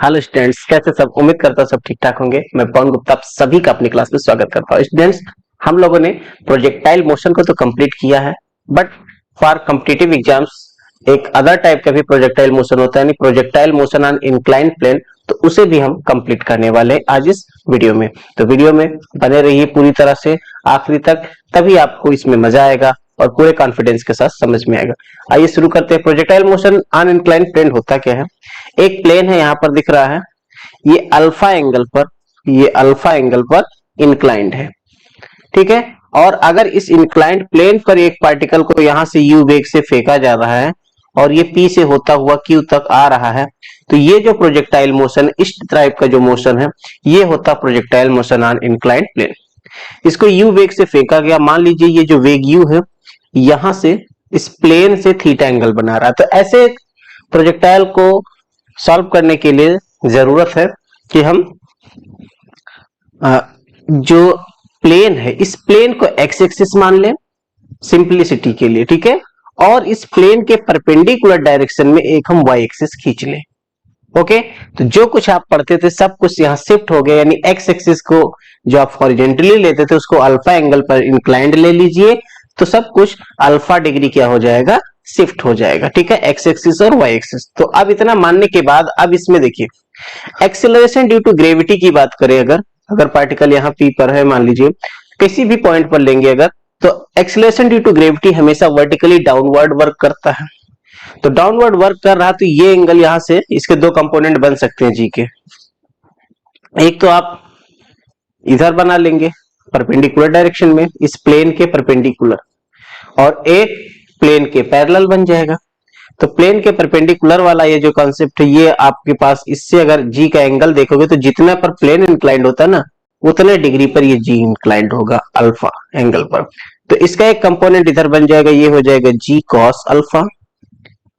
Hello students, कैसे सब? उम्मीद करता हूँ सब ठीक ठाक होंगे। मैं पवन गुप्ता आप सभी का अपनी क्लास में स्वागत करता हूँ। स्टूडेंट्स, हम लोगों ने प्रोजेक्टाइल मोशन को तो कंप्लीट किया है, बट फॉर कॉम्पिटिटिव एग्जाम्स एक अदर टाइप का भी प्रोजेक्टाइल मोशन होता है, यानी projectile motion on inclined plane, तो उसे भी हम कंप्लीट करने वाले हैं आज इस वीडियो में। तो वीडियो में बने रहिए पूरी तरह से आखिरी तक, तभी आपको इसमें मजा आएगा और पूरे कॉन्फिडेंस के साथ समझ में आएगा। आइए शुरू करते हैं। Projectile motion on inclined plane होता क्या है? एक प्लेन है, यहां पर दिख रहा है, ये अल्फा एंगल पर इंक्लाइंड है, ठीक है। और अगर इस इंक्लाइंड प्लेन पर एक पार्टिकल को यहां से यू वेग से फेंका जा रहा है और ये पी से होता हुआ क्यू तक आ रहा है, तो ये जो प्रोजेक्टाइल मोशन, इस टाइप का जो मोशन है, ये होता projectile motion on inclined plane. इसको यू वेग से फेंका गया, मान लीजिए ये जो वेग यू है यहां से इस प्लेन से थीटा एंगल बना रहा है। तो ऐसे प्रोजेक्टाइल को सॉल्व करने के लिए जरूरत है कि हम जो प्लेन है इस प्लेन को एक्स एक्सिस मान लें सिंपलिसिटी के लिए, ठीक है। और इस प्लेन के परपेंडिकुलर डायरेक्शन में एक हम वाई एक्सिस खींच लें। ओके, तो जो कुछ आप पढ़ते थे सब कुछ यहाँ शिफ्ट हो गया, यानी एक्स एक्सिस को जो आप हॉरिजॉन्टली लेते थे उसको अल्फा एंगल पर इंक्लाइंड ले लीजिए, तो सब कुछ अल्फा डिग्री क्या हो जाएगा, शिफ्ट हो जाएगा, ठीक है, एक्स एक्सिस और वाई एक्सिस। तो अब इतना मानने के बाद अब इसमें देखिए, एक्सेलरेशन ड्यू टू ग्रेविटी की बात करें, अगर पार्टिकल यहाँ पी पर है, मान लीजिए किसी भी पॉइंट पर लेंगे अगर, तो एक्सेलरेशन ड्यू टू ग्रेविटी हमेशा वर्टिकली डाउनवर्ड वर्क करता है। तो डाउनवर्ड वर्क कर रहा, तो ये एंगल यहां से इसके दो कंपोनेंट बन सकते हैं जी के। एक तो आप इधर बना लेंगे परपेंडिकुलर डायरेक्शन में, इस प्लेन के परपेंडिकुलर, और एक प्लेन के पैरेलल बन जाएगा। तो प्लेन के परपेंडिकुलर वाला ये जो कॉन्सेप्ट है, ये आपके पास, इससे अगर जी का एंगल देखोगे तो जितना पर प्लेन इंक्लाइंड होता है ना, उतने डिग्री पर ये जी इंक्लाइंड होगा अल्फा एंगल पर। तो इसका एक कंपोनेंट इधर बन जाएगा, ये हो जाएगा जी कॉस अल्फा,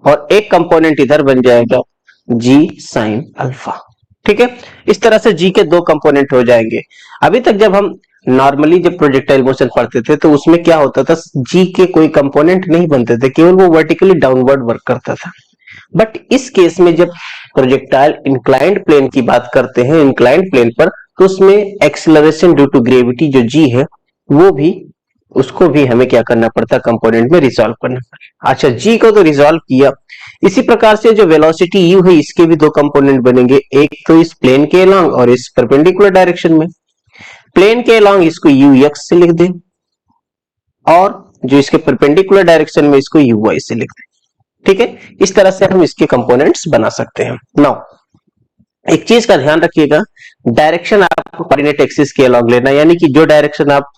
और एक कंपोनेंट इधर बन जाएगा जी साइन अल्फा, ठीक है। इस तरह से जी के दो कंपोनेंट हो जाएंगे। अभी तक जब हम नॉर्मली जब प्रोजेक्टाइल मोशन पढ़ते थे तो उसमें क्या होता था, जी के कोई कंपोनेंट नहीं बनते थे, केवल वो वर्टिकली डाउनवर्ड वर्क करता था। बट इस केस में जब प्रोजेक्टाइल इंक्लाइंड प्लेन की बात करते हैं, इंक्लाइंड प्लेन पर, तो उसमें एक्सेलरेशन ड्यू टू ग्रेविटी जो जी है वो भी, उसको भी हमें क्या करना पड़ता है, कंपोनेंट में रिजॉल्व करना पड़ता। अच्छा, जी को तो रिजॉल्व किया, इसी प्रकार से जो वेलोसिटी यू है इसके भी दो कंपोनेंट बनेंगे, एक तो इस प्लेन के अलोंग और इस परपेंडिकुलर डायरेक्शन में। प्लेन के अलोंग इसको यू एक्स से लिख दें, और जो इसके परपेंडिकुलर डायरेक्शन में इसको यू वाई से लिख दें, ठीक है। इस तरह से हम इसके कंपोनेंट्स बना सकते हैं। नाउ एक चीज का ध्यान रखिएगा, डायरेक्शन आपको कोऑर्डिनेट एक्सिस के अलोंग लेना, यानी कि जो डायरेक्शन आप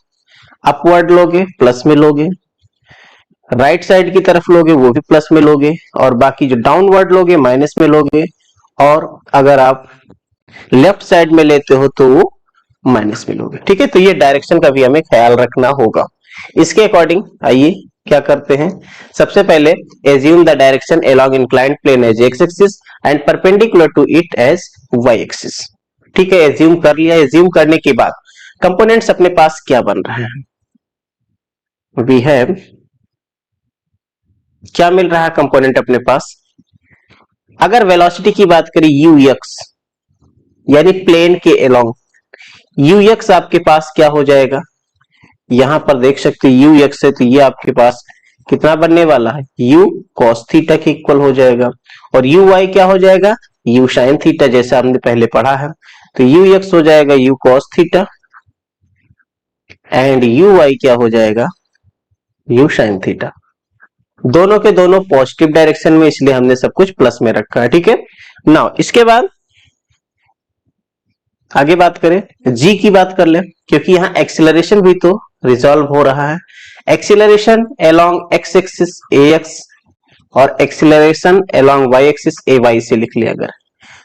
अपवर्ड लोगे प्लस में लोगे, राइट साइड की तरफ लोगे वो भी प्लस में लोगे, और बाकी जो डाउनवर्ड लोगे माइनस में लोगे, और अगर आप लेफ्ट साइड में लेते हो तो वो माइनस में लोगे, ठीक है। तो ये डायरेक्शन का भी हमें ख्याल रखना होगा। इसके अकॉर्डिंग आइए क्या करते हैं, सबसे पहले assume the direction along inclined plane as X axis and perpendicular to it as Y axis, ठीक है। एज्यूम कर लिया। एज्यूम करने के बाद कंपोनेंट्स अपने पास क्या बन रहे हैं, वी हैव, क्या मिल रहा है कंपोनेंट अपने पास। अगर वेलोसिटी की बात करें यू एक्स, यानी प्लेन के अलोंग यू एक्स आपके पास क्या हो जाएगा, यहां पर देख सकते यू एक्स है, तो ये आपके पास कितना बनने वाला है, यू कॉस थीटा के इक्वल हो जाएगा, और यू वाई क्या हो जाएगा, यू साइन थीटा, जैसा हमने पहले पढ़ा है। तो यू एक्स हो जाएगा u cos theta, and u y क्या हो जाएगा, यू साइन थीटा। दोनों के दोनों पॉजिटिव डायरेक्शन में, इसलिए हमने सब कुछ प्लस में रखा है, ठीक है। नाउ इसके बाद आगे बात करें, जी की बात कर ले, क्योंकि यहां एक्सीलरेशन भी तो रिजॉल्व हो रहा है। एक्सीलरेशन अलोंग एक्स एक्सिस ए एक्स और एक्सीलरेशन अलोंग वाई एक्सिस ए वाई से लिख लिया अगर,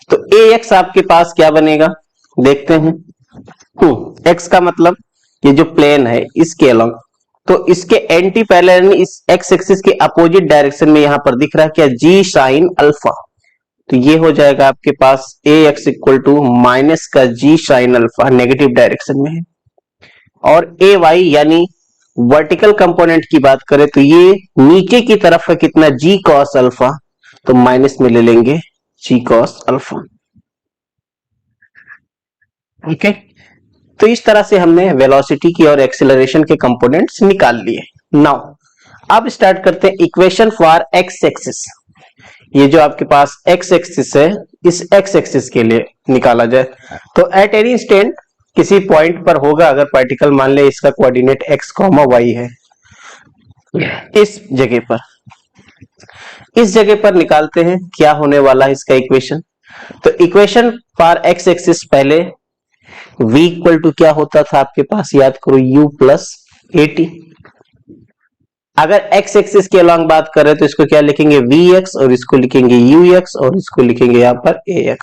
तो ए एक्स आपके पास क्या बनेगा, देखते हैं। एक्स का मतलब ये जो प्लेन है इसके अलोंग, तो इसके एंटी पैरेलल, इस एक्स एक्सिस के अपोजिट डायरेक्शन में यहां पर दिख रहा है क्या, जी साइन अल्फा। तो ये हो जाएगा आपके पास ए एक्स इक्वल टू माइनस का जी साइन अल्फा, नेगेटिव डायरेक्शन में है। और ए वाई यानी वर्टिकल कंपोनेंट की बात करें तो ये नीचे की तरफ है, कितना, जी कॉस अल्फा, तो माइनस में ले लेंगे जी कॉस अल्फा। ओके, तो इस तरह से हमने वेलोसिटी की और एक्सेलरेशन के कंपोनेंट्स निकाल लिए। नाउ अब स्टार्ट करते हैं इक्वेशन फॉर एक्स एक्सिस। ये जो आपके पास एक्स एक्सिस है, इस एक्स एक्सिस के लिए निकाला जाए तो एट एनी इंस्टेंट किसी पॉइंट पर होगा, अगर पार्टिकल मान ले इसका कोऑर्डिनेट एक्स कॉमा वाई है, इस जगह पर निकालते हैं क्या होने वाला है इसका इक्वेशन। तो इक्वेशन फॉर एक्स एक्सिस पहले v इक्वल टू क्या होता था आपके पास, याद करो u प्लस ए टी। अगर x एक्सिस के अलॉन्ग बात करें तो इसको क्या लिखेंगे vx, और इसको लिखेंगे ux, और इसको लिखेंगे यहां पर ax।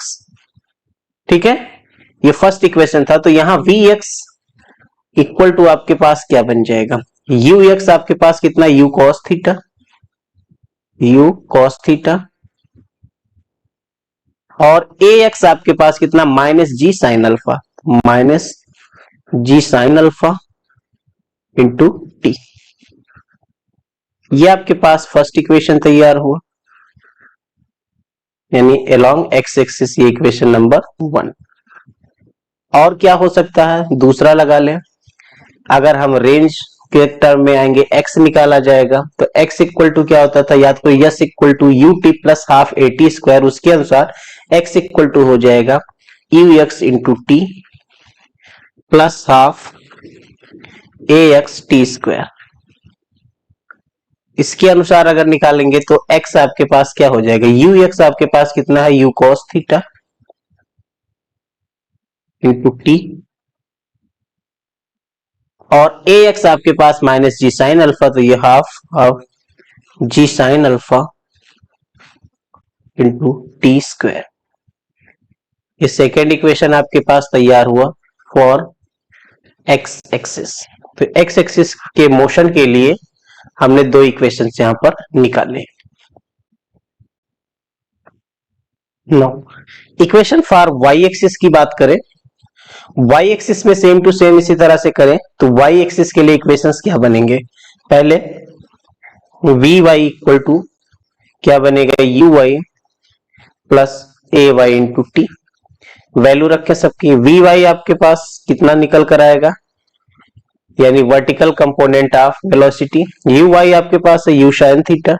ठीक है, ये फर्स्ट इक्वेशन था। तो यहां vx इक्वल टू आपके पास क्या बन जाएगा, ux आपके पास कितना u cos थीटा, और ax आपके पास कितना minus g sine alpha into T. ये आपके पास फर्स्ट इक्वेशन तैयार हुआ, यानी अलोंग एक्स एक्सिस, ये इक्वेशन नंबर 1। और क्या हो सकता है, दूसरा लगा लें। अगर हम रेंज के टर्म में आएंगे, x निकाला जाएगा तो x इक्वल टू क्या होता था, याद करो s equal to u t plus half a t square. उसके अनुसार x इक्वल टू हो जाएगा u x into t plus half a x t square. इसके अनुसार अगर निकालेंगे तो x आपके पास क्या हो जाएगा, यू एक्स आपके पास कितना है, u cos theta into t, और ए एक्स आपके पास माइनस जी साइन अल्फा, तो ये half g sine alpha into t square. ये सेकेंड इक्वेशन आपके पास तैयार हुआ फॉर एक्स एक्सिस। तो एक्स एक्सिस के मोशन के लिए हमने दो इक्वेशन यहां पर निकाले। No, equation for y axis की बात करें, वाई एक्सिस में सेम टू सेम इसी तरह से करें तो वाई एक्सिस के लिए इक्वेशंस क्या बनेंगे, पहले वी वाई इक्वल टू क्या बनेगा, u y plus a y into t. Value रखें सबकी, वी वाई आपके पास कितना निकल कर आएगा, यानी vertical component of velocity. U y आपके पास है यू साइन थीटा,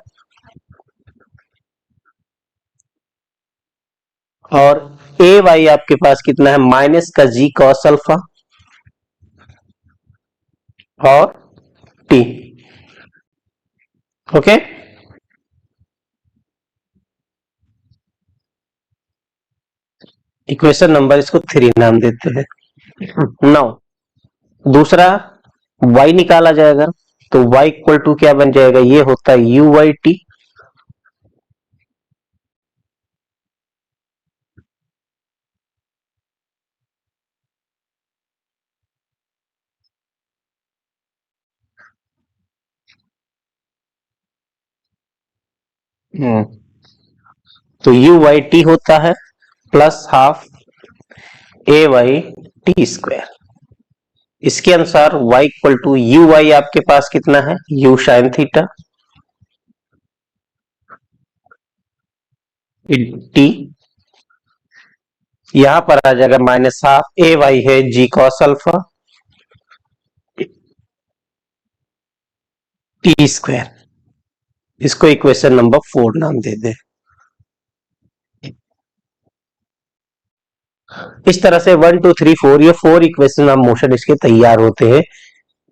और ए वाई आपके पास कितना है माइनस का जी कॉस अल्फा और टी। ओके, इक्वेशन नंबर इसको 3 नाम देते हैं। नाउ दूसरा y निकाला जाएगा तो y इक्वल टू क्या बन जाएगा, ये होता है यू वाई टी तो यू वाई टी होता है plus half a y t square. इसके अनुसार y equal to u y आपके पास कितना है, यू साइन थीटा टी, यहां पर आ जाएगा माइनस हाफ ए वाई है g cos alpha T square. इसको इक्वेशन नंबर 4 नाम दे दे। इस तरह से 1 2 3 4 ये 4 इक्वेशन ऑफ मोशन इसके तैयार होते हैं।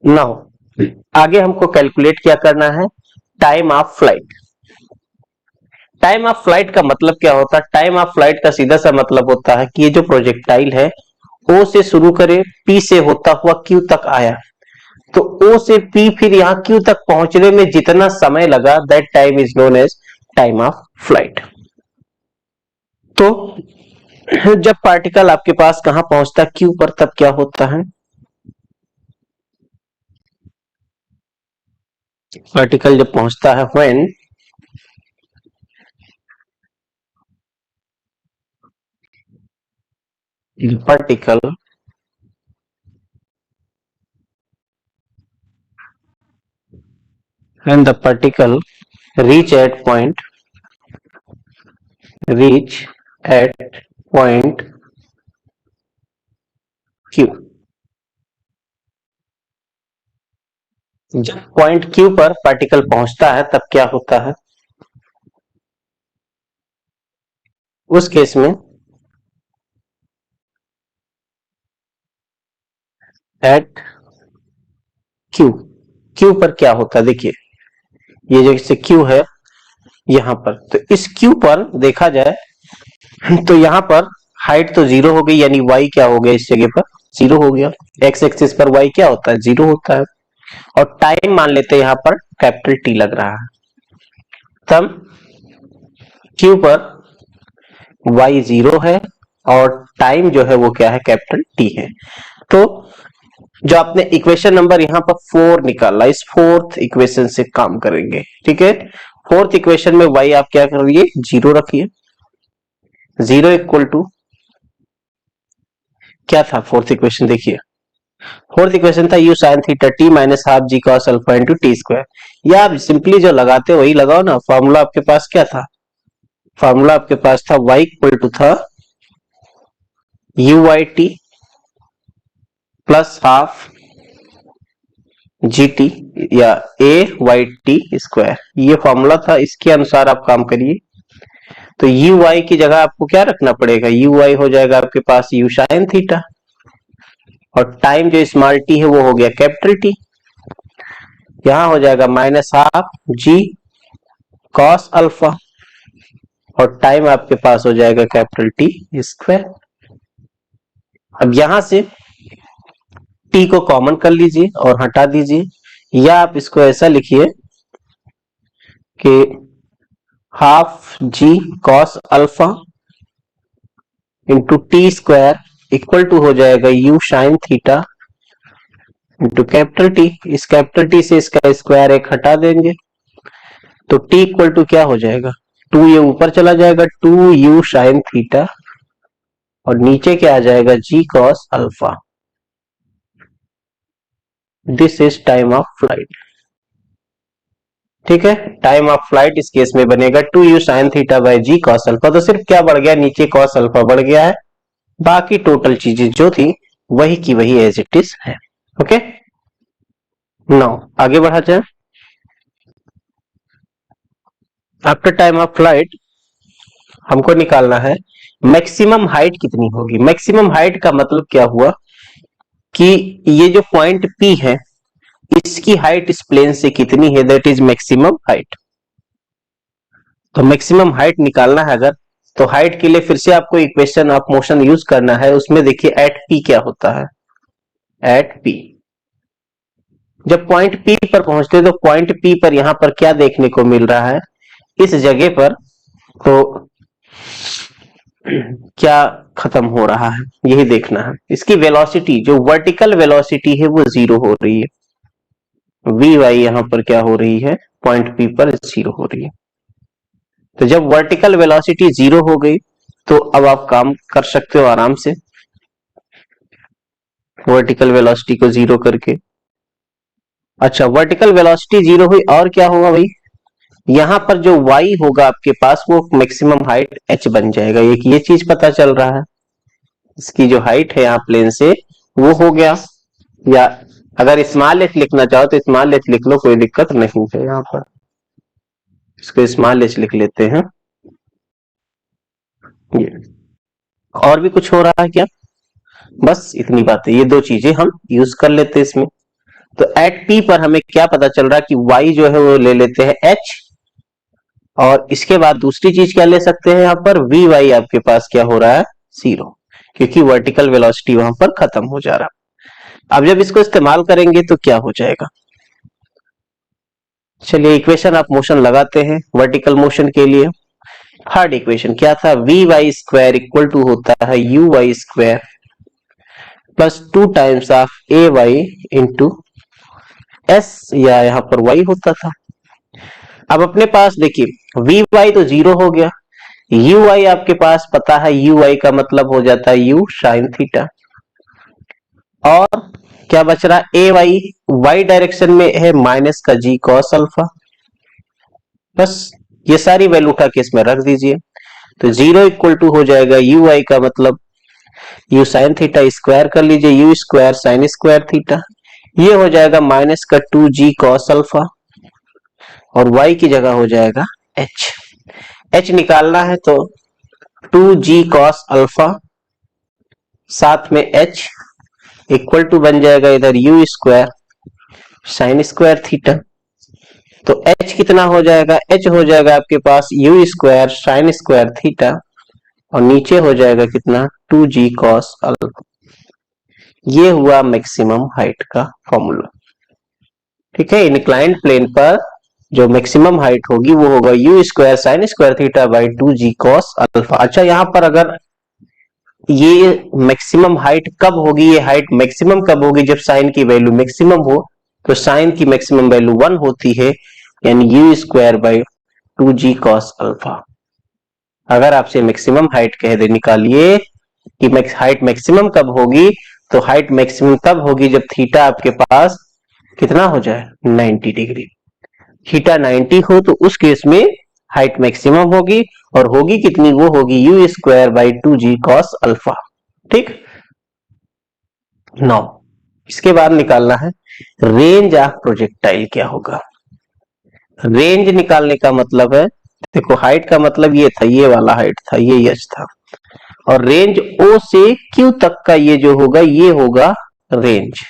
नाउ आगे हमको कैलकुलेट क्या करना है, time of flight. Time of flight का मतलब क्या होता है, टाइम ऑफ फ्लाइट का सीधा सा मतलब होता है कि ये जो प्रोजेक्टाइल है ओ से शुरू करे, पी से होता हुआ क्यू तक आया, तो ओ से पी फिर यहां क्यू तक पहुंचने में जितना समय लगा, that time is known as time of flight. तो जब पार्टिकल आपके पास कहां पहुंचता है, क्यू पर, तब क्या होता है, पार्टिकल जब पहुंचता है when particle when the particle reach at point reach at point Q. जब पॉइंट क्यू पर पार्टिकल पहुंचता है तब क्या होता है? उस केस में एट क्यू, क्यू पर क्या होता है? देखिए ये जैसे क्यू है यहां पर, तो इस क्यू पर देखा जाए तो यहां पर हाइट तो जीरो हो गई, यानी वाई क्या हो गया? इस जगह पर जीरो हो गया। एक्स एक्सिस पर वाई क्या होता है? जीरो होता है। और टाइम मान लेते हैं यहां पर कैपिटल टी लग रहा है, तब क्यू पर वाई जीरो है और टाइम जो है वो क्या है? कैपिटल टी है। तो जो आपने इक्वेशन नंबर यहां पर 4 निकाला, इस फोर्थ इक्वेशन से काम करेंगे। ठीक है, फोर्थ इक्वेशन में वाई आप क्या करिए? जीरो रखिए। जीरो इक्वल टू क्या था फोर्थ इक्वेशन? देखिए फोर्थ इक्वेशन था u sine theta t minus half g cos alpha into t square. या आप सिंपली जो लगाते वही लगाओ ना। फॉर्मूला आपके पास क्या था? फॉर्मूला आपके पास था y इक्वल टू था u y t plus half g t या ए वाई टी स्क्वायर, ये फॉर्मूला था। इसके अनुसार आप काम करिए। तो यू वाई की जगह आपको क्या रखना पड़ेगा? यू वाई हो जाएगा आपके पास यू साइन थीटा, और टाइम जो स्मॉल टी है वो हो गया कैपिटल टी। यहां हो जाएगा minus half g cos alpha, और टाइम आपके पास हो जाएगा कैपिटल टी स्क्वायर। अब यहां से टी को कॉमन कर लीजिए और हटा दीजिए, या आप इसको ऐसा लिखिए कि half g cos alpha into t square equal to हो जाएगा u sine theta into capital T. इस कैपिटल टी से इसका स्क्वायर एक हटा देंगे तो टी इक्वल टू क्या हो जाएगा? टू, ये ऊपर चला जाएगा, टू यू साइन थीटा, और नीचे क्या आ जाएगा? G cos alpha. This is time of flight. ठीक है, टाइम ऑफ फ्लाइट इस केस में बनेगा two u sine theta by g cos alpha. तो सिर्फ क्या बढ़ गया? नीचे कॉस अल्फा बढ़ गया है, बाकी टोटल चीजें जो थी वही की वही एज इट इज है। ओके, नाउ आगे बढ़ा जाए। आफ्टर टाइम ऑफ फ्लाइट हमको निकालना है मैक्सिमम हाइट कितनी होगी। मैक्सिमम हाइट का मतलब क्या हुआ कि ये जो पॉइंट पी है इसकी हाइट इस प्लेन से कितनी है? That is maximum height. तो मैक्सिमम हाइट निकालना है अगर, तो हाइट के लिए फिर से आपको इक्वेशन ऑफ मोशन यूज करना है। उसमें देखिए एट पी क्या होता है? एट पी, जब पॉइंट पी पर पहुंचते तो पॉइंट पी पर यहां पर क्या देखने को मिल रहा है? इस जगह पर तो क्या खत्म हो रहा है यही देखना है। इसकी वेलोसिटी, जो वर्टिकल वेलोसिटी है वो जीरो हो रही है। वी वाई यहां पर क्या हो रही है? पॉइंट पी पर जीरो हो रही है। तो जब वर्टिकल वेलोसिटी जीरो हो गई तो अब आप काम कर सकते हो आराम से वर्टिकल वेलोसिटी को जीरो करके। अच्छा, वर्टिकल वेलोसिटी जीरो हुई और क्या होगा भाई? यहां पर जो y होगा आपके पास वो मैक्सिमम हाइट h बन जाएगा। एक ये चीज पता चल रहा है, इसकी जो हाइट है यहाँ प्लेन से वो हो गया। या अगर स्मॉल एच लिखना चाहो तो स्मॉल एच लिख लो, कोई दिक्कत नहीं है। यहाँ पर इसको स्मॉल एच लिख लेते हैं। ये और भी कुछ हो रहा है क्या? बस इतनी बात है, ये दो चीजें हम यूज कर लेते हैं इसमें। तो एट पी पर हमें क्या पता चल रहा है कि y जो है वो ले लेते हैं h, और इसके बाद दूसरी चीज क्या ले सकते हैं? यहाँ पर वी वाई आपके पास क्या हो रहा है? जीरो, क्योंकि वर्टिकल वेलोसिटी वहां पर खत्म हो जा रहा है। अब जब इसको इस्तेमाल करेंगे तो क्या हो जाएगा? चलिए इक्वेशन ऑफ मोशन लगाते हैं वर्टिकल मोशन के लिए। थर्ड इक्वेशन क्या था? V y square equal to होता है u y square plus two times of a y into s, या यहाँ पर वाई होता था। अब अपने पास देखिए वी वाई तो जीरो हो गया, यू वाई आपके पास पता है, यू वाई का मतलब हो जाता है यू साइन थीटा, और क्या बच रहा? ए वाई, वाई डायरेक्शन में है माइनस का जी कॉस अल्फा। बस ये सारी वैल्यू उठा के इसमें रख दीजिए, तो जीरो इक्वल टू हो जाएगा यू वाई का मतलब यू साइन थीटा स्क्वायर कर लीजिए, you square sine square theta, ये हो जाएगा माइनस का 2g कॉस अल्फा, और y की जगह हो जाएगा h। h निकालना है तो 2g कॉस अल्फा साथ में h इक्वल टू बन जाएगा इधर u square sine square theta. तो h कितना हो जाएगा, h हो जाएगा आपके पास u square sine square theta, और नीचे हो जाएगा कितना 2g कॉस अल्फा। ये हुआ मैक्सिमम हाइट का फॉर्मूला। ठीक है, इंक्लाइंड प्लेन पर जो मैक्सिमम हाइट होगी वो होगा u square sine square theta by 2g cos alpha. अच्छा, यहां पर अगर ये मैक्सिमम हाइट कब होगी, ये हाइट मैक्सिमम कब होगी, जब साइन की वैल्यू मैक्सिमम हो, तो साइन की मैक्सिमम वैल्यू 1 होती है, यानी you square by 2g cos alpha. अगर आपसे मैक्सिमम हाइट कह दे निकालिए कि हाइट मैक्सिमम कब होगी, तो हाइट मैक्सिमम तब होगी जब थीटा आपके पास कितना हो जाए 90 डिग्री। थीटा 90 हो तो उस केस में हाइट मैक्सिमम होगी, और होगी कितनी, वो होगी you square by 2g cos alpha. ठीक, नौ इसके बाद निकालना है रेंज ऑफ प्रोजेक्टाइल क्या होगा। रेंज निकालने का मतलब है, देखो हाइट का मतलब ये था, ये वाला हाइट था, ये यच था, और रेंज ओ से क्यू तक का ये जो होगा ये होगा रेंज,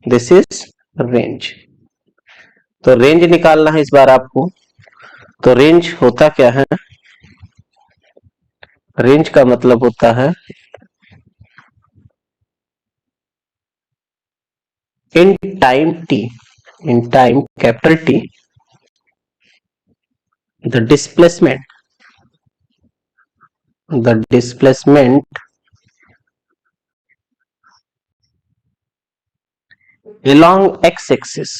दिस इज रेंज। तो रेंज निकालना है इस बार आपको। तो रेंज होता क्या है, रेंज का मतलब होता है in time t, in time capital T, the displacement along x-axis,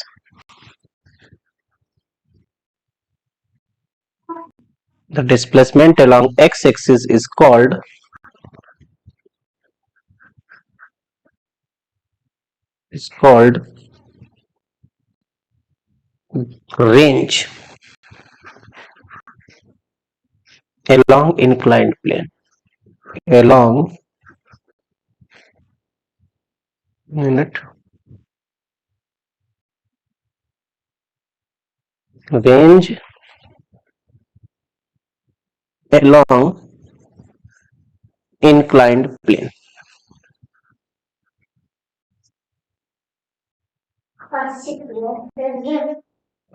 the displacement along x-axis is called range along inclined plane, along minute range along inclined plane।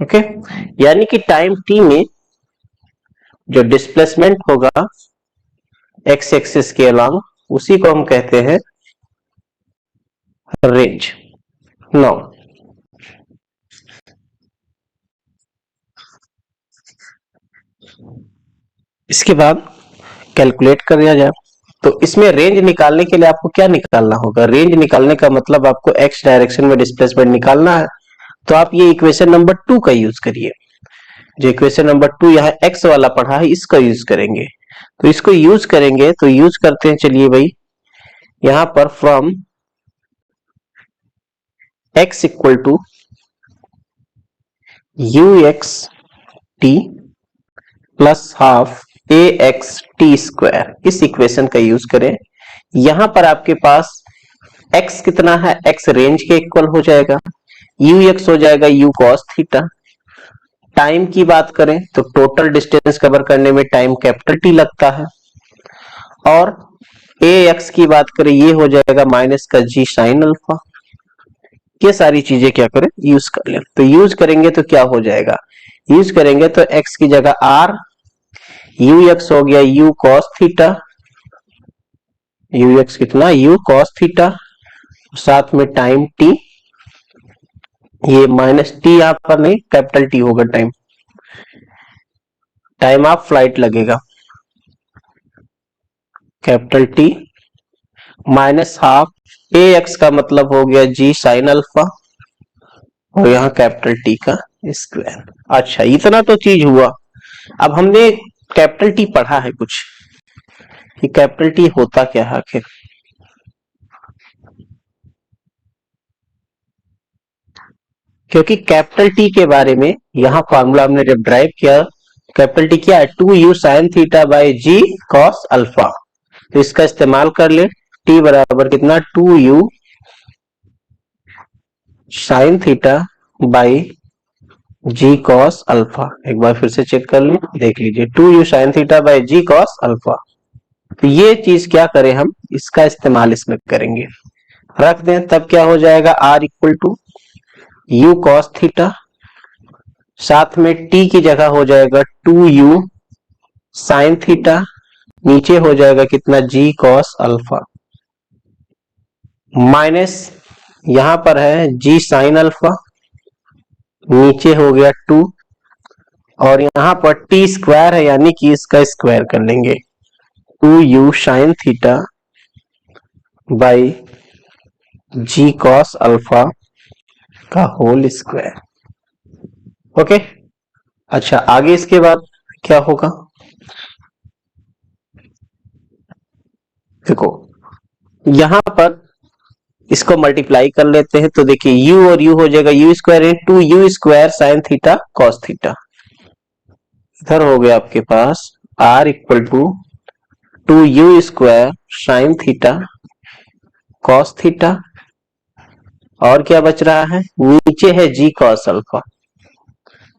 Okay, यानी कि टाइम t में जो displacement होगा x axis के along, उसी को हम कहते हैं रेंज। नो, इसके बाद कैलकुलेट कर दिया जाए तो इसमें रेंज निकालने के लिए आपको क्या निकालना होगा, रेंज निकालने का मतलब आपको एक्स डायरेक्शन में डिस्प्लेसमेंट निकालना है। तो आप ये इक्वेशन नंबर 2 का यूज करिए, जो इक्वेशन नंबर 2 यहाँ एक्स वाला पढ़ा है इसका यूज करेंगे। तो इसको यूज करेंगे तो यूज करते हैं, चलिए भाई यहां पर from x equal to u x t plus half a x t square, इस इक्वेशन का यूज करें। यहां पर आपके पास x कितना है, x रेंज के इक्वल हो जाएगा, यू एक्स हो जाएगा यू कॉस थीटा। टाइम की बात करें तो टोटल डिस्टेंस कवर करने में टाइम कैपिटल टी लगता है, और ए एक्स की बात करें ये हो जाएगा माइनस का जी साइन अल्फा। ये सारी चीजें क्या करें, यूज कर लें। तो यूज करेंगे तो क्या हो जाएगा, यूज करेंगे तो x की जगह r, यू एक्स हो गया you cos theta, you x कितना यू कॉस थीटा, साथ में टाइम t, ये माइनस टी यहां पर नहीं कैपिटल टी होगा, टाइम टाइम ऑफ फ्लाइट लगेगा capital T, minus half a x का मतलब हो गया जी साइन अल्फा, और यहाँ कैपिटल टी का स्क्वायर। अच्छा, इतना तो चीज हुआ। अब हमने कैपिटल टी पढ़ा है कुछ, कि कैपिटल टी होता क्या है आखिर। क्योंकि कैपिटल टी के बारे में यहाँ फॉर्मूला हमने जब ड्राइव किया, कैपिटल टी क्या है 2u sine theta by g cos alpha. तो इसका इस्तेमाल कर ले। टी बराबर कितना, 2u sine theta by g cos alpha. एक बार फिर से चेक कर ले, देख लीजिए, 2u sine theta by g cos alpha. तो ये चीज क्या करें हम, इसका इस्तेमाल इसमें करेंगे, रख दें, तब क्या हो जाएगा, r equal to u cos theta, साथ में t की जगह हो जाएगा 2u साइन थीटा, नीचे हो जाएगा कितना, g कॉस अल्फा, माइनस यहां पर है g साइन अल्फा, नीचे हो गया 2, और यहां पर टी स्क्वायर है यानी कि इसका स्क्वायर कर लेंगे, 2u sine theta by g cos alpha का होल स्क्वायर। ओके, अच्छा आगे इसके बाद क्या होगा, देखो यहां पर इसको मल्टीप्लाई कर लेते हैं, तो देखिए u और u हो जाएगा u square into u square sine theta cos theta. इधर हो गया आपके पास r equal to 2u square sine theta cos theta, और क्या बच रहा है, नीचे है जी कॉस अल्फा,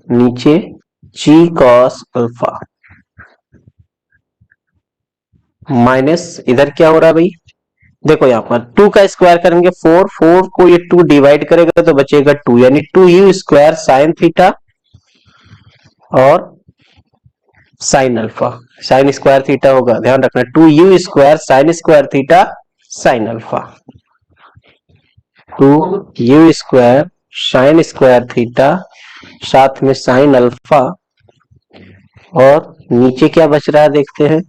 नीचे जी कॉस अल्फा, माइनस इधर क्या हो रहा है भाई, देखो यहाँ पर 2 का स्क्वायर करेंगे 4, 4 को ये 2 डिवाइड करेगा तो बचेगा 2, यानी 2u स्क्वायर साइन थीटा और sine alpha, sign square theta होगा, ध्यान रखना, 2u square theta sine alpha, 2u square theta साथ में साइन अल्फा, और नीचे क्या बच रहा है देखते हैं,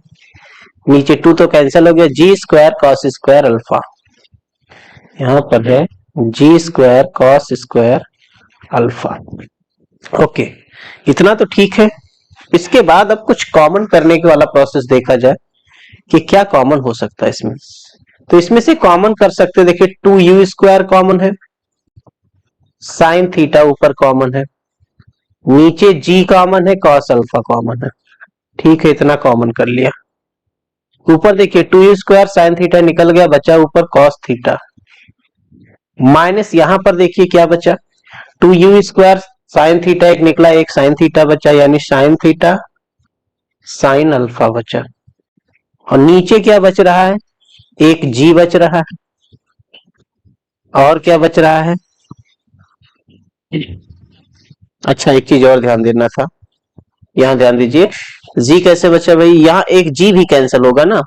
नीचे 2 तो कैंसिल हो गया, g square cos square alpha, यहाँ पर है g square cos square alpha. Okay, इतना तो ठीक है। इसके बाद अब कुछ कॉमन करने के वाला प्रोसेस देखा जाए कि क्या कॉमन हो सकता है इसमें। तो इसमें से कॉमन कर सकते हैं, देखिए 2u स्क्वायर कॉमन है, साइन थीटा ऊपर कॉमन है, नीचे g कॉमन है, कॉस अल्फा कॉमन है, ठीक है, इतना कॉमन कर लिया। ऊपर देखिए 2u स्क्वायर साइन थीटा निकल गया, बचा ऊपर कॉस थीटा, माइनस यहां पर देखिए क्या बचा, 2u स्क्वायर साइन थीटा एक निकला, एक साइन थीटा बचा, यानी साइन थीटा साइन अल्फा बचा, और नीचे क्या बच रहा है, एक g बच रहा है, और क्या बच रहा है, अच्छा एक चीज और ध्यान देना था, यहाँ ध्यान दीजिए, g कैसे बचा भाई, यहाँ एक g भी कैंसिल होगा ना,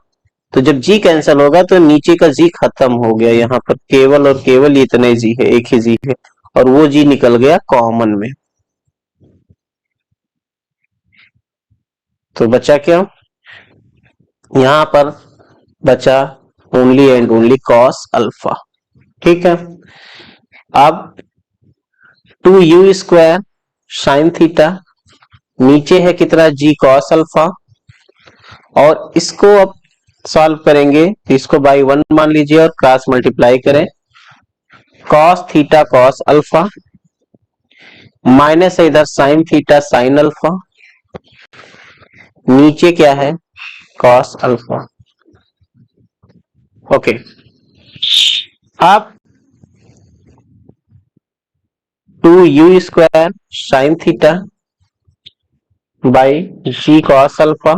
तो जब g कैंसिल होगा तो नीचे का g खत्म हो गया, यहाँ पर केवल और केवल इतना ही g है, एक ही g है, और वो g निकल गया कॉमन में, तो बचा क्या, यहाँ पर बचा only and only cos alpha. ठीक है, अब 2u स्क्वायर साइन थीटा, नीचे है कितना, जी कॉस अल्फा, और इसको अब सॉल्व करेंगे तो इसको बाई 1 मान लीजिए और क्रॉस मल्टीप्लाई करें, cos theta cos alpha, minus है इधर साइन थीटा साइन अल्फा, नीचे क्या है, कॉस अल्फा। ओके, अब 2u square sine theta by g cos alpha,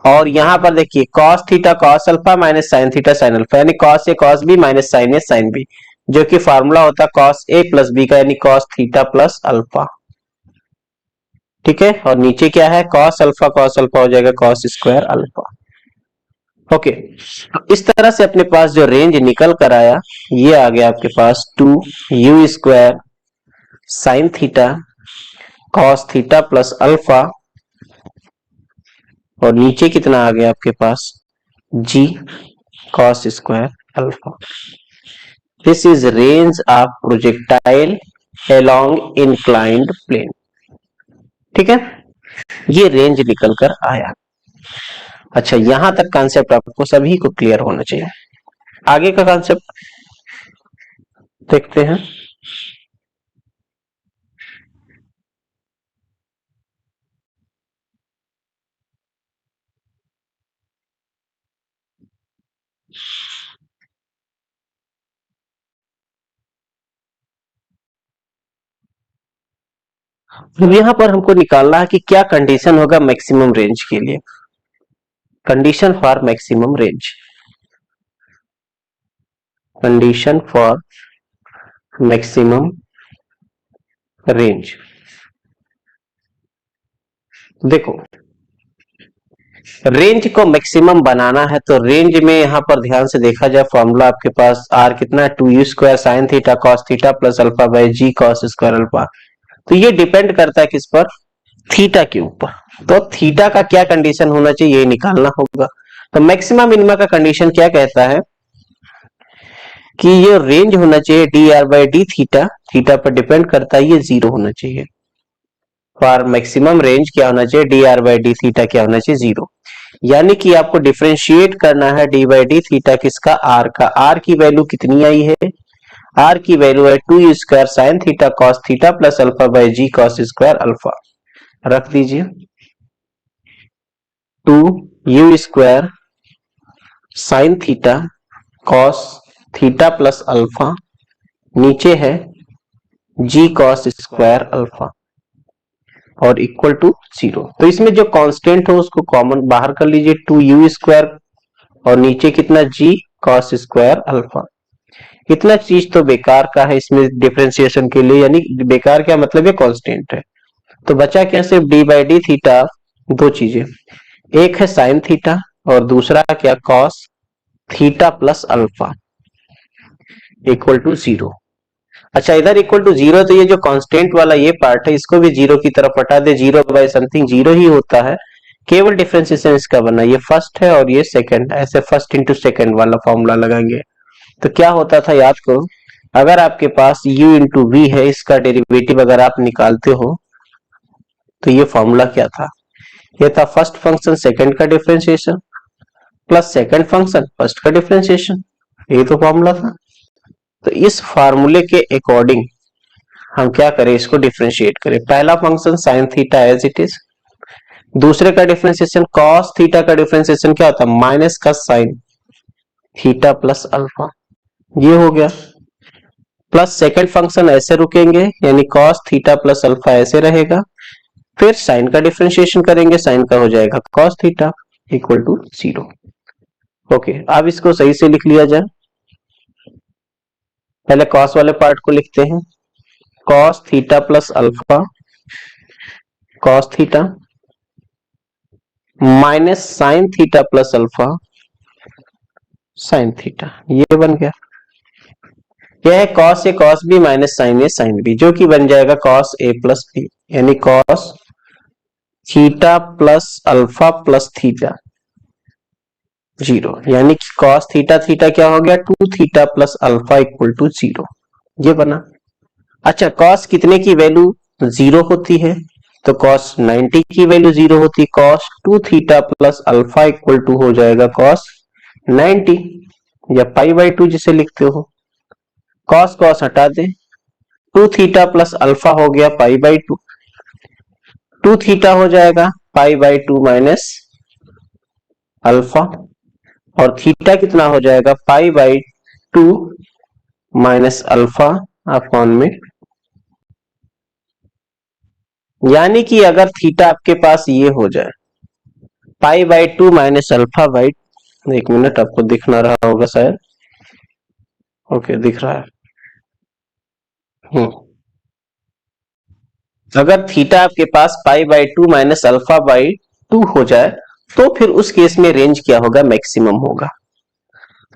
और यहां पर देखिए cos theta cos alpha minus sine theta sine alpha, यानी cos A cos B minus sine A sine B, जो कि फार्मूला होता है cos ए प्लस बी का, यानी cos थीटा प्लस अल्फा। ठीक है, और नीचे क्या है, cos अल्फा हो जाएगा cos स्क्वायर अल्फा। ओके, इस तरह से अपने पास जो रेंज निकल कर आया, ये आ गया आपके पास 2u square sine theta cos theta plus alpha, और नीचे कितना आ गया आपके पास, g cos square alpha. This is range of projectile along inclined plane. ठीक है, ये रेंज निकल कर आया। अच्छा, यहां तक कॉन्सेप्ट आपको सभी को क्लियर होना चाहिए। आगे का कॉन्सेप्ट देखते हैं। अब यहां पर हमको निकालना है कि क्या कंडीशन होगा मैक्सिमम रेंज के लिए। Condition for maximum range, condition for maximum range. देखो, रेंज को मैक्सिमम बनाना है तो रेंज में यहां पर ध्यान से देखा जाए, फॉर्मूला आपके पास आर कितना है, 2u square sine theta cos theta plus alpha by g cos square alpha. तो ये डिपेंड करता है किस पर, थीटा के ऊपर। तो थीटा का क्या कंडीशन होना चाहिए ये निकालना होगा। तो मैक्सिमम मिनिमा का कंडीशन क्या कहता है कि ये रेंज होना चाहिए D R by d theta, theta पर डिपेंड करता है, ये जीरो होना चाहिए। फॉर मैक्सिमम रेंज क्या होना चाहिए, D R by d theta क्या होना चाहिए, जीरो। यानी कि आपको डिफरेंशिएट करना है डी बाई डी थीटा किसका, आर का। आर की वैल्यू कितनी आई है, आर की वैल्यू है 2u square sine theta cos theta plus alpha by g cos square alpha. रख दीजिए 2u square sine theta cos theta plus alpha, नीचे है जी कॉस स्क्वायर अल्फा और इक्वल टू जीरो। तो इसमें जो कांस्टेंट हो उसको कॉमन बाहर कर लीजिए, 2u स्क्वायर और नीचे कितना जी कॉस स्क्वायर अल्फा। इतना चीज तो बेकार का है इसमें डिफरेंशिएशन के लिए, यानी बेकार क्या मतलब ये कांस्टेंट है। तो बचा क्या, सिर्फ डी बाई डी थीटा। दो चीजें, एक है साइन थीटा और दूसरा क्या, cos theta plus alpha equal to zero. अच्छा, इधर इक्वल टू जीरो, तो ये जो कांस्टेंट वाला ये पार्ट है इसको भी जीरो की तरफ हटा दे, जीरो बाय समथिंग जीरो ही होता है। केवल डिफरेंशिएशन इसका बना, ये फर्स्ट है और ये सेकंड, ऐसे फर्स्ट इंटू सेकंड वाला फॉर्मूला लगाएंगे। तो क्या होता था याद करो, अगर आपके पास u इंटू वी है, इसका डेरिवेटिव अगर आप निकालते हो तो ये फॉर्मूला क्या था, ये था फर्स्ट फंक्शन सेकंड का differentiation plus second function first का डिफरेंशिएशन, ये तो फॉर्मूला था। तो इस फार्मूले के अकॉर्डिंग हम क्या करें, इसको डिफरेंशिएट करें। पहला function sine theta as it is, दूसरे का डिफरेंशिएशन कॉस थीटा का डिफरेंशिएशन क्या होता है, माइनस का साइन थीटा प्लस अल्फा, ये हो गया। प्लस सेकंड फंक्शन ऐसे रुकेंगे, यानी कॉस थीटा प्लस अल्फा ऐसे रहेगा, फिर साइन का डिफरेंशिएशन करेंगे, साइन का हो जाएगा cos theta equal to zero. Okay, अब इसको सही से लिख लिया जाए। पहले कॉस वाले पार्ट को लिखते हैं, cos theta plus alpha cos theta minus sine theta plus alpha sine theta, ये बन गया। यह है cos A cos B minus sine A sine B, जो कि बन जाएगा कॉस ए प्लस बी, यानी cos theta plus alpha plus theta zero, यानी कि कॉस थीटा थीटा क्या हो गया, 2 theta plus alpha equal to zero, ये बना। अच्छा, कॉस कितने की वैल्यू जीरो होती है, तो कॉस 90 की वैल्यू जीरो होती है, cos 2 theta plus alpha equal to हो जाएगा कॉस 90 या पाई बाई 2 जिसे लिखते हो। कॉस कॉस हटा दे, 2 थीटा प्लस अल्फा हो गया पाई बाई 2, 2 थीटा हो जाएगा पाई बाई 2 माइनस अल्फा, और थीटा कितना हो जाएगा, पाई बाई 2 माइनस अल्फा अपॉन में। यानी कि अगर थीटा आपके पास ये हो जाए पाई बाई 2 माइनस अल्फा बाई, एक मिनट आपको दिख ना रहा होगा शायद, ओके दिख रहा है। अगर थीटा आपके पास pi by 2 minus alpha by 2 हो जाए तो फिर उस केस में रेंज क्या होगा, मैक्सिमम होगा।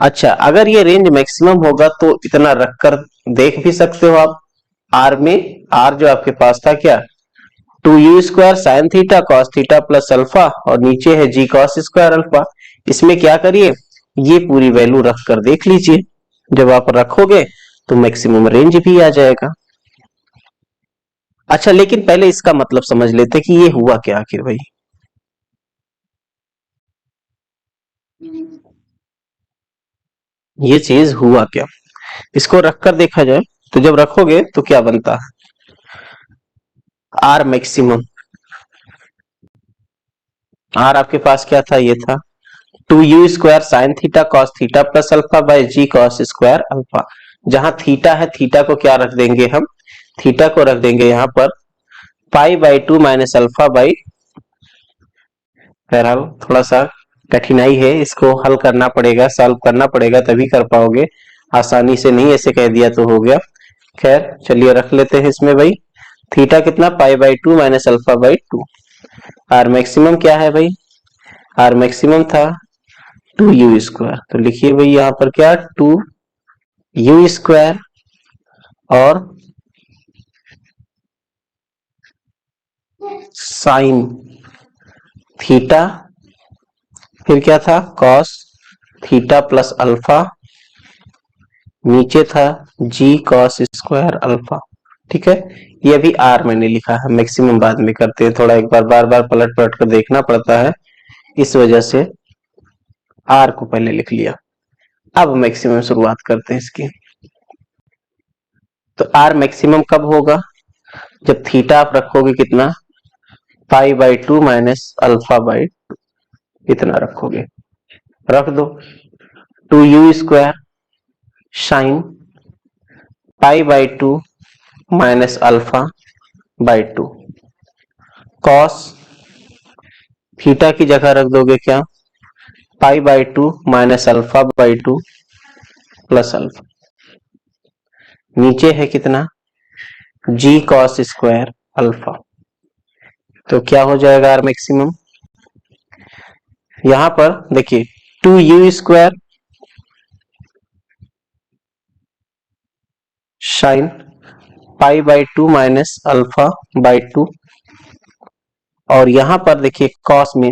अच्छा, अगर ये रेंज मैक्सिमम होगा तो इतना रखकर देख भी सकते हो आप, आर में, आर जो आपके पास था क्या, 2u square sine theta cos theta plus alpha और नीचे है जी कॉस स्क्वायर अल्फा। इसमें क्या करिए, ये पूरी वैल्यू रखकर देख लीजिए, जब आप रखोगे तो मैक्सिमम रेंज भी आ जाएगा। अच्छा, लेकिन पहले इसका मतलब समझ लेते कि ये हुआ क्या आखिर भाई। ये चीज हुआ क्या, इसको रखकर देखा जाए तो जब रखोगे तो क्या बनता है, आर मैक्सिमम, आर आपके पास क्या था, ये था 2u square sine theta cos theta plus alpha by g cos square alpha. जहां थीटा है, थीटा को क्या रख देंगे हम, थीटा को रख देंगे यहां पर पाई by two minus alpha by, बहरहाल थोड़ा सा कठिनाई है, इसको हल करना पड़ेगा, सॉल्व करना पड़ेगा तभी कर पाओगे, आसानी से नहीं ऐसे कह दिया तो हो गया। खैर चलिए रख लेते हैं इसमें भाई, थीटा कितना pi by two minus alpha by two. R maximum क्या है भाई, आर मैक्सिमम था टू यू स्क्वायर, तो लिखिए भाई यहाँ पर क्या टू यू स्क्वायर और साइन थीटा, फिर क्या था कॉस थीटा प्लस अल्फा, नीचे था जी कॉस स्क्वायर अल्फा। ठीक है, ये भी आर मैंने लिखा है, मैक्सिमम बाद में करते हैं, थोड़ा एक बार बार बार पलट पलट कर देखना पड़ता है, इस वजह से आर को पहले लिख लिया। अब मैक्सिमम शुरुआत करते हैं इसकी। तो आर मैक्सिमम कब होगा, जब थीटा आप रखोगे कितना pi by two minus alpha by, इतना रखोगे, रख दो two u square sine pi by two minus alpha by two, cos theta की जगह रख दोगे क्या pi by two minus alpha by two plus alpha, नीचे है कितना जी कॉस स्क्वायर अल्फा। तो क्या हो जाएगा आर मैक्सिमम, यहां पर देखिए two u square sine pi by two minus alpha by two, और यहां पर देखिए कॉस में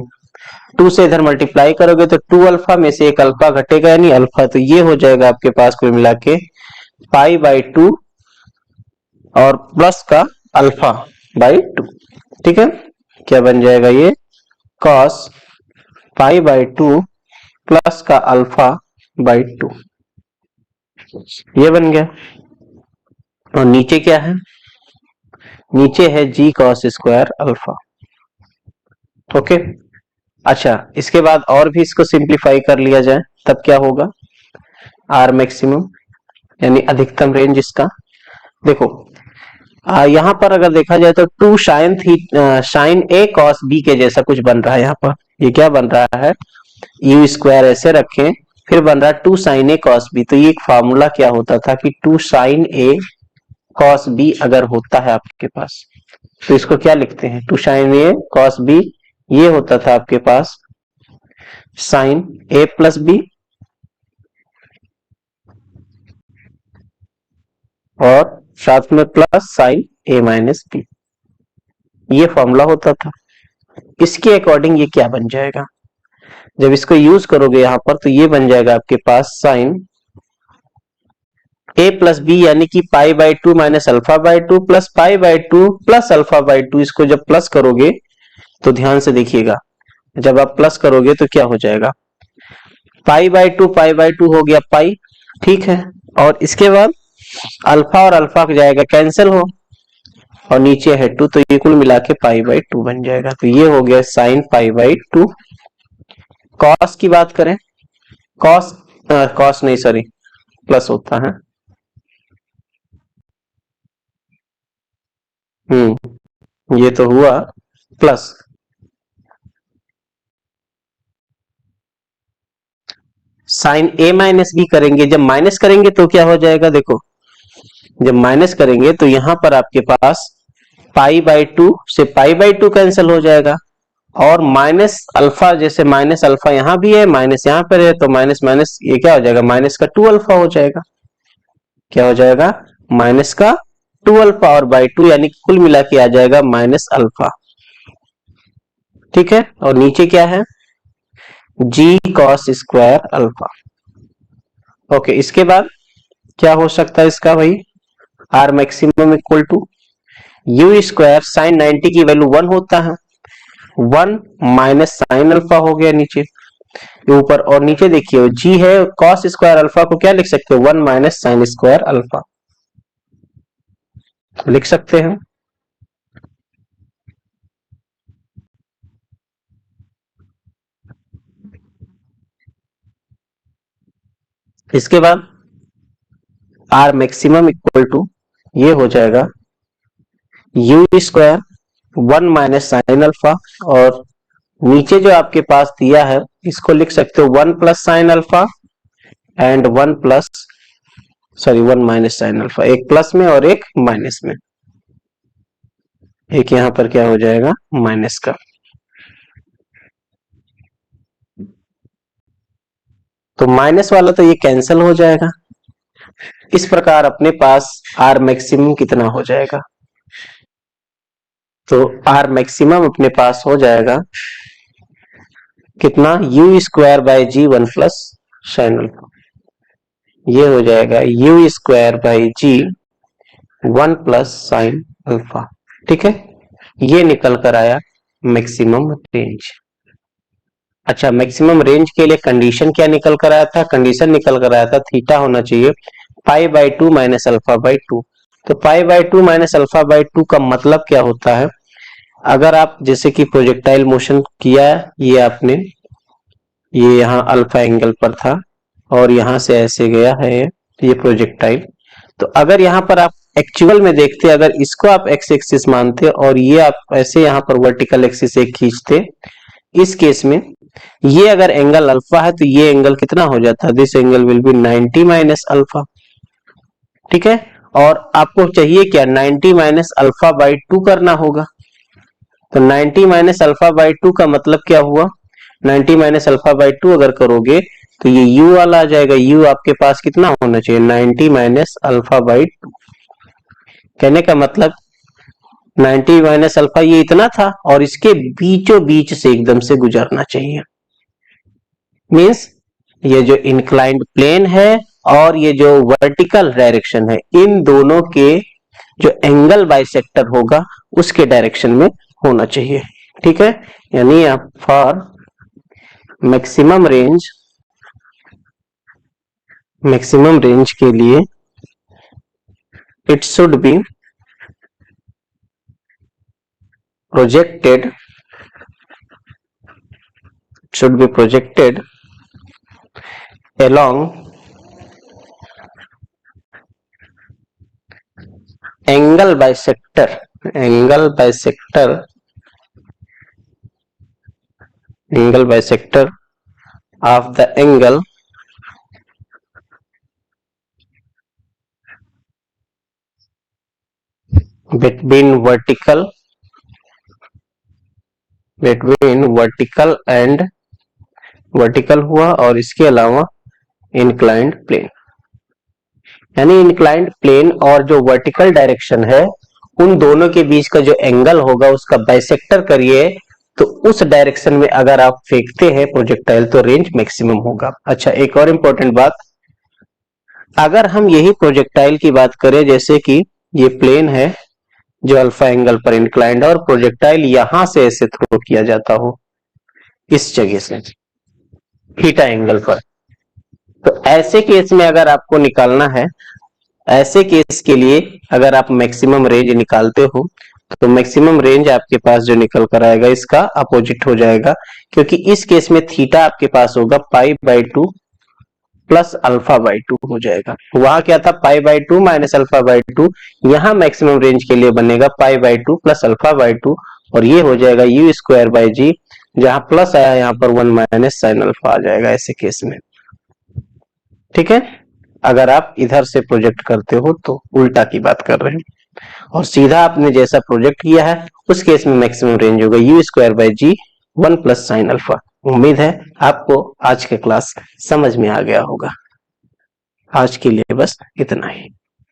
टू से इधर मल्टीप्लाई करोगे तो टू अल्फा में से एक अल्फा घटेगा यानी अल्फा, तो ये हो जाएगा आपके पास कुल मिला के पाई बाई टू और प्लस का अल्फा बाई टू। ठीक है, क्या बन जाएगा ये cos pi by two plus का अल्फा बाई टू, ये बन गया। और नीचे क्या है, नीचे है g cos square alpha. Okay, अच्छा इसके बाद और भी इसको सिंप्लीफाई कर लिया जाए तब क्या होगा, आर मैक्सिमम यानी अधिकतम रेंज इसका, देखो यहां पर अगर देखा जाए तो टू साइन थी साइन ए कॉस बी के जैसा कुछ बन रहा है, यहाँ पर ये क्या बन रहा है यू स्क्वायर ऐसे रखें, फिर बन रहा है two sine A cos B, तो ये एक फार्मूला क्या होता था कि two sine A cos B अगर होता है आपके पास तो इसको क्या लिखते हैं two sine A cos B, ये होता था आपके पास साइन ए प्लस बी और साथ में plus sine A minus B, ये फॉर्मूला होता था। इसके अकॉर्डिंग ये क्या बन जाएगा, जब इसको यूज करोगे यहां पर तो ये बन जाएगा आपके पास साइन ए प्लस बी यानी कि पाई by two minus alpha by two plus pi by two plus alpha by to, इसको जब प्लस करोगे तो ध्यान से देखिएगा, जब आप प्लस करोगे तो क्या हो जाएगा पाई बाई टू हो गया पाई, ठीक है, और इसके बाद अल्फा और अल्फा जाएगा कैंसिल हो और नीचे है टू, तो ये कुल मिला के पाई बाई टू बन जाएगा, तो ये हो गया sign pi by two. Cos की बात करें, कॉस कॉस नहीं सॉरी प्लस होता है, ये तो हुआ plus, sine A minus B करेंगे, जब माइनस करेंगे तो क्या हो जाएगा, देखो जब माइनस करेंगे तो यहां पर आपके पास पाई बाई टू से पाई बाई टू कैंसिल हो जाएगा और माइनस अल्फा, जैसे माइनस अल्फा यहां भी है माइनस यहां पर है तो माइनस माइनस ये क्या हो जाएगा माइनस का टू अल्फा हो जाएगा, क्या हो जाएगा माइनस का टू अल्फा और बाई टू यानी कुल मिला के आ जाएगा माइनस अल्फा। ठीक है, और नीचे क्या है g cos square alpha. Okay, इसके बाद क्या हो सकता है इसका भाई R maximum equal to u square sine 90 की वैल्यू 1 होता है, 1 माइनस साइन अल्फा हो गया नीचे ऊपर, और नीचे देखिए जी है कॉस स्क्वायर अल्फा को क्या लिख सकते हो 1 माइनस साइन स्क्वायर अल्फा लिख सकते हैं। इसके बाद आर मैक्सिमम इक्वल टू ये हो जाएगा u square 1 minus sine alpha, और नीचे जो आपके पास दिया है इसको लिख सकते हो 1 plus sine alpha and 1 minus sine alpha, एक प्लस में और एक माइनस में, एक यहां पर क्या हो जाएगा माइनस का। तो माइनस वाला तो ये कैंसिल हो जाएगा। इस प्रकार अपने पास आर मैक्सिमम कितना हो जाएगा, तो आर मैक्सिमम अपने पास हो जाएगा कितना, u square by g 1 plus sine alpha, ये हो जाएगा u square by g 1 plus sine alpha. ठीक है, ये निकल कर आया मैक्सिमम रेंज। अच्छा, मैक्सिमम रेंज के लिए कंडीशन क्या निकल कर आया था, कंडीशन निकल कर आया था थीटा होना चाहिए पाई बाई 2 माइनस अल्फा बाई 2। तो पाई बाई 2 माइनस अल्फा बाई 2 का मतलब क्या होता है, अगर आप जैसे कि प्रोजेक्टाइल मोशन किया, ये आपने ये यहाँ अल्फा एंगल पर था और यहां से ऐसे गया है ये प्रोजेक्टाइल, तो अगर यहाँ पर आप एक्चुअल में देखते, अगर इसको आप एक्स एक्सिस मानते और ये आप ऐसे यहाँ पर वर्टिकल एक्सिस एक खींचते, इस केस में ये अगर एंगल अल्फा है तो ये एंगल कितना हो जाता है, this angle will be 90 minus alpha. ठीक है, और आपको चाहिए क्या, 90 माइनस अल्फा बाई 2 करना होगा। तो 90 माइनस अल्फा बाई 2 का मतलब क्या हुआ, 90 माइनस अल्फा बाई 2 अगर करोगे तो ये u वाला आ जाएगा, u आपके पास कितना होना चाहिए 90 माइनस अल्फा बाई 2। कहने का मतलब 90 माइनस अल्फा ये इतना था और इसके बीचों बीच से एकदम से गुजरना चाहिए, मींस ये जो इंक्लाइंड प्लेन है और ये जो वर्टिकल डायरेक्शन है, इन दोनों के जो एंगल बाइसेक्टर होगा उसके डायरेक्शन में होना चाहिए। ठीक है, यानी आप फॉर मैक्सिमम रेंज के लिए it should be projected along angle bisector of the angle between vertical and vertical हुआ और इसके अलावा इंक्लाइंड प्लेन, यानी इंक्लाइंड प्लेन और जो वर्टिकल डायरेक्शन है उन दोनों के बीच का जो एंगल होगा उसका बाइसेक्टर करिए, तो उस डायरेक्शन में अगर आप फेंकते हैं प्रोजेक्टाइल तो रेंज मैक्सिमम होगा। अच्छा, एक और इंपॉर्टेंट बात, अगर हम यही प्रोजेक्टाइल की बात करें, जैसे कि ये प्लेन है जो अल्फा एंगल पर इंक्लाइंड और प्रोजेक्टाइल यहां से ऐसे थ्रो किया जाता हो इस जगह से थीटा एंगल पर, तो ऐसे केस में अगर आपको निकालना है, ऐसे केस के लिए अगर आप मैक्सिमम रेंज निकालते हो तो मैक्सिमम रेंज आपके पास जो निकल कर आएगा इसका अपोजिट हो जाएगा, क्योंकि इस केस में थीटा आपके पास होगा पाई बाई 2 प्लस अल्फा बाई 2 हो जाएगा। वहां क्या था पाई बाई 2 माइनस अल्फा बाई 2, यहाँ मैक्सिमम रेंज के लिए बनेगा पाई बाई 2 प्लस अल्फा बाई 2 और ये हो जाएगा यू स्क्वायर बाई जी, जहां प्लस आया यहाँ पर 1 माइनस साइन अल्फा आ जाएगा ऐसे केस में। ठीक है, अगर आप इधर से प्रोजेक्ट करते हो तो उल्टा की बात कर रहे हैं, और सीधा आपने जैसा प्रोजेक्ट किया है उस केस में मैक्सिमम रेंज होगा u square by g 1 plus sine alpha. उम्मीद है आपको आज के क्लास समझ में आ गया होगा। आज के लिए बस इतना ही।